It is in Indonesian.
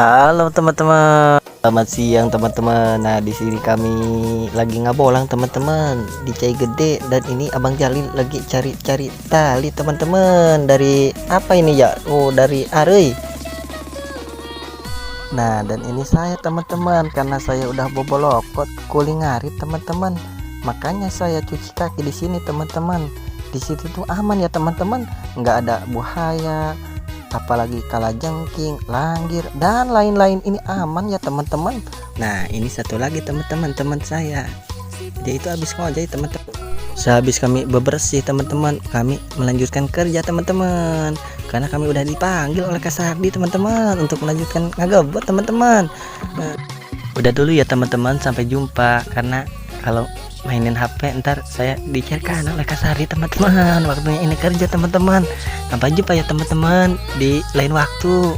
Halo teman-teman, selamat siang teman-teman. Nah, di sini kami lagi ngabolang teman-teman di Cai Gede, dan ini Abang Jalil lagi cari-cari tali teman-teman. Dari apa ini ya? Oh, dari Arei. Nah, dan ini saya teman-teman, karena saya udah bobolokot kulingari teman-teman. Makanya saya cuci kaki di sini teman-teman. Di situ tuh aman ya teman-teman, nggak ada buaya, apalagi kalajengking, langgir, dan lain-lain. Ini aman ya teman-teman. Nah, ini satu lagi teman-teman, teman saya, dia itu habis ngojek teman-teman. Sehabis kami bebersih teman-teman, kami melanjutkan kerja teman-teman, karena kami udah dipanggil oleh Kak Sardi teman-teman untuk melanjutkan ngagebot teman-teman. Nah, udah dulu ya teman-teman, sampai jumpa. Karena kalau mainin HP ntar saya dicerkan oleh Kak Sardi teman-teman, waktunya ini kerja teman-teman. Sampai jumpa ya teman-teman di lain waktu.